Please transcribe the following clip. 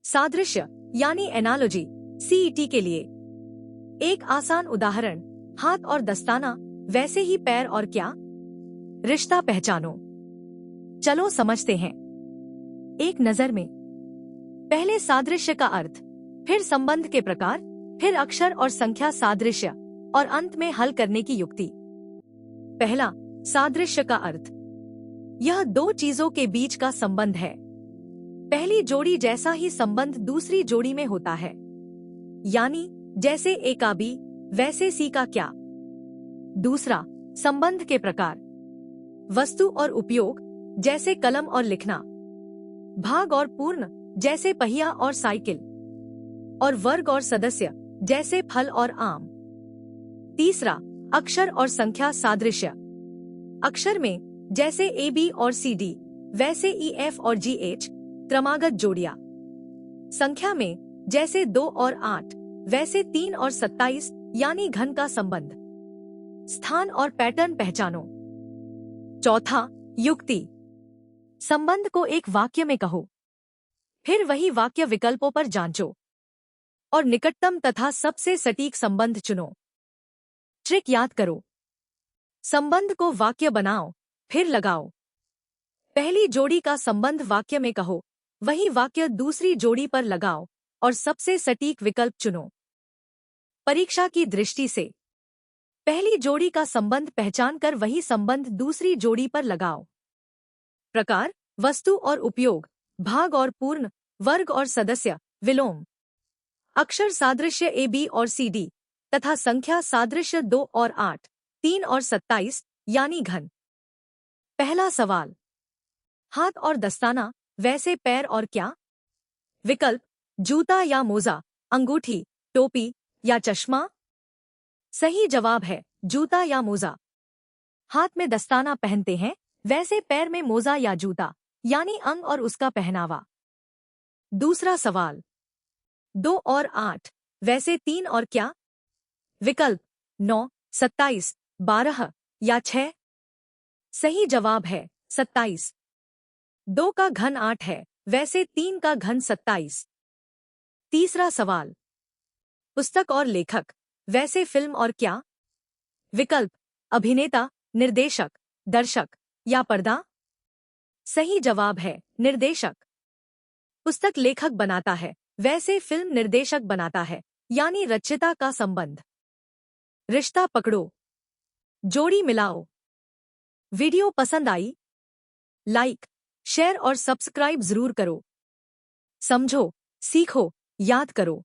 सादृश्य यानी analogy CET के लिए एक आसान उदाहरण, हाथ और दस्ताना वैसे ही पैर और क्या। रिश्ता पहचानो। चलो समझते हैं एक नजर में। पहले सादृश्य का अर्थ, फिर संबंध के प्रकार, फिर अक्षर और संख्या सादृश्य और अंत में हल करने की युक्ति। पहला, सादृश्य का अर्थ। यह दो चीजों के बीच का संबंध है। पहली जोड़ी जैसा ही संबंध दूसरी जोड़ी में होता है, यानी जैसे ए का बी वैसे सी का क्या। दूसरा, संबंध के प्रकार। वस्तु और उपयोग जैसे कलम और लिखना, भाग और पूर्ण जैसे पहिया और साइकिल, और वर्ग और सदस्य जैसे फल और आम। तीसरा, अक्षर और संख्या सादृश्य। अक्षर में जैसे ए बी और सी डी वैसे ई एफ और जी एच क्रमागत जोड़ियां। संख्या में जैसे 2 और 8 वैसे 3 और 27 यानी घन का संबंध। स्थान और पैटर्न पहचानो। चौथा, युक्ति। संबंध को एक वाक्य में कहो, फिर वही वाक्य विकल्पों पर जांचो और निकटतम तथा सबसे सटीक संबंध चुनो। ट्रिक याद करो। संबंध को वाक्य बनाओ, फिर लगाओ। पहली जोड़ी का संबंध वाक्य में कहो, वही वाक्य दूसरी जोड़ी पर लगाओ और सबसे सटीक विकल्प चुनो। परीक्षा की दृष्टि से पहली जोड़ी का संबंध पहचानकर वही संबंध दूसरी जोड़ी पर लगाओ। प्रकार, वस्तु और उपयोग, भाग और पूर्ण, वर्ग और सदस्य, विलोम। अक्षर सादृश्य ए बी और सी डी तथा संख्या सादृश्य 2 और 8, 3 और 27 यानी घन। पहला सवाल, हाथ और दस्ताना वैसे पैर और क्या। विकल्प, जूता या मोजा, अंगूठी, टोपी या चश्मा। सही जवाब है जूता या मोजा। हाथ में दस्ताना पहनते हैं, वैसे पैर में मोजा या जूता यानी अंग और उसका पहनावा। दूसरा सवाल, 2 और 8 वैसे 3 और क्या। विकल्प, 9, 27, 12 या 6। सही जवाब है 27। 2 का घन 8 है, वैसे 3 का घन 27। तीसरा सवाल, पुस्तक और लेखक वैसे फिल्म और क्या। विकल्प, अभिनेता, निर्देशक, दर्शक या पर्दा। सही जवाब है निर्देशक। पुस्तक लेखक बनाता है, वैसे फिल्म निर्देशक बनाता है, यानी रचयिता का संबंध। रिश्ता पकड़ो, जोड़ी मिलाओ। वीडियो पसंद आई? लाइक, शेयर और सब्सक्राइब जरूर करो। समझो, सीखो, याद करो।